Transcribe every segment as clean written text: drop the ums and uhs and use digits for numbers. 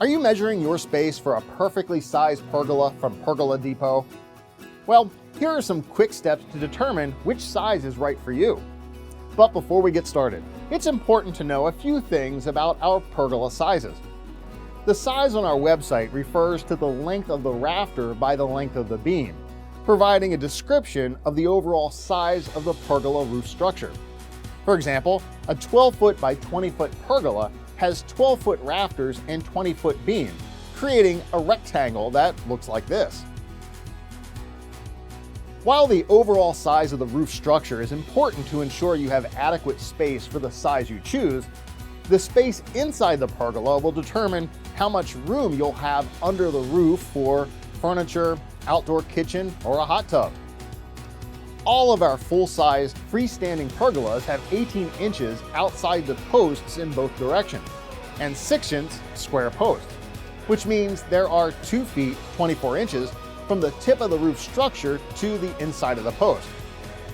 Are you measuring your space for a perfectly sized pergola from Pergola Depot? Well, here are some quick steps to determine which size is right for you. But before we get started, it's important to know a few things about our pergola sizes. The size on our website refers to the length of the rafter by the length of the beam, providing a description of the overall size of the pergola roof structure. For example, a 12-foot by 20-foot pergola has 12-foot rafters and 20-foot beams, creating a rectangle that looks like this. While the overall size of the roof structure is important to ensure you have adequate space for the size you choose, the space inside the pergola will determine how much room you'll have under the roof for furniture, outdoor kitchen, or a hot tub. All of our full-sized freestanding pergolas have 18 inches outside the posts in both directions, and 6 inch square posts, which means there are 2 feet 24 inches from the tip of the roof structure to the inside of the post.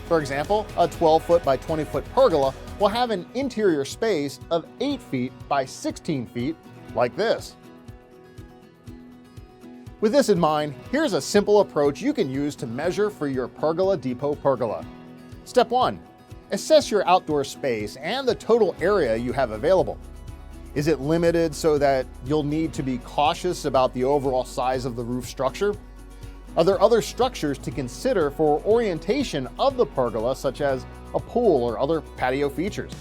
For example, a 12-foot by 20-foot pergola will have an interior space of 8 feet by 16 feet, like this. With this in mind, here's a simple approach you can use to measure for your Pergola Depot pergola. Step 1. Assess your outdoor space and the total area you have available. Is it limited so that you'll need to be cautious about the overall size of the roof structure? Are there other structures to consider for orientation of the pergola, such as a pool or other patio features?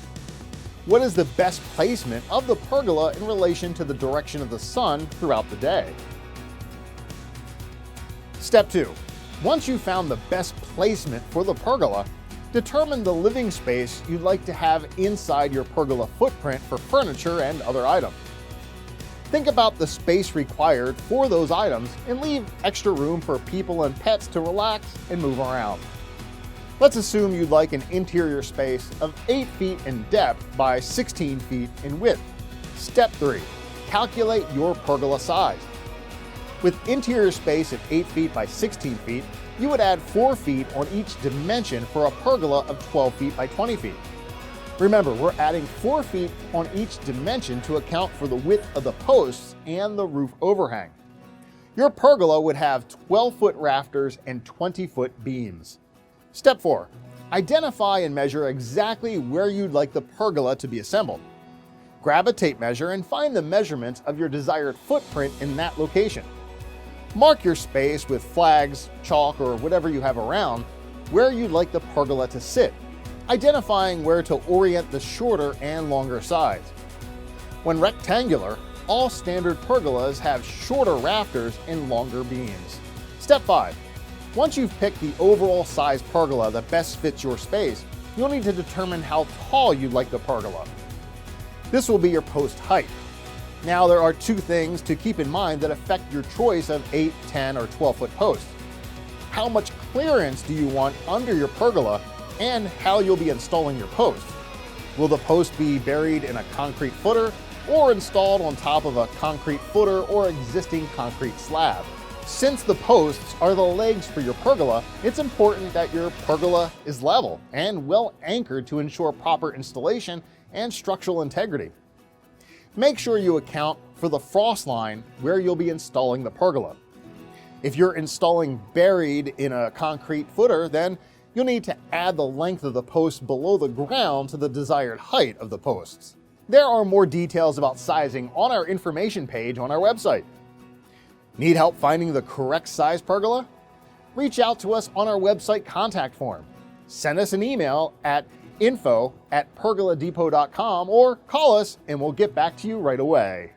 What is the best placement of the pergola in relation to the direction of the sun throughout the day? Step 2. Once you've found the best placement for the pergola, determine the living space you'd like to have inside your pergola footprint for furniture and other items. Think about the space required for those items and leave extra room for people and pets to relax and move around. Let's assume you'd like an interior space of 8 feet in depth by 16 feet in width. Step 3. Calculate your pergola size. With interior space of 8 feet by 16 feet, you would add 4 feet on each dimension for a pergola of 12 feet by 20 feet. Remember, we're adding 4 feet on each dimension to account for the width of the posts and the roof overhang. Your pergola would have 12-foot rafters and 20-foot beams. Step 4. Identify and measure exactly where you'd like the pergola to be assembled. Grab a tape measure and find the measurements of your desired footprint in that location. Mark your space with flags, chalk, or whatever you have around where you'd like the pergola to sit, identifying where to orient the shorter and longer sides. When rectangular, all standard pergolas have shorter rafters and longer beams. Step 5. Once you've picked the overall size pergola that best fits your space, you'll need to determine how tall you'd like the pergola. This will be your post height. Now, there are 2 things to keep in mind that affect your choice of 8, 10, or 12-foot posts. How much clearance do you want under your pergola, and how you'll be installing your post. Will the post be buried in a concrete footer or installed on top of a concrete footer or existing concrete slab? Since the posts are the legs for your pergola, it's important that your pergola is level and well anchored to ensure proper installation and structural integrity. Make sure you account for the frost line where you'll be installing the pergola. If you're installing buried in a concrete footer, then you'll need to add the length of the post below the ground to the desired height of the posts. There are more details about sizing on our information page on our website. Need help finding the correct size pergola? Reach out to us on our website contact form. Send us an email at info@pergoladepot.com or call us and we'll get back to you right away.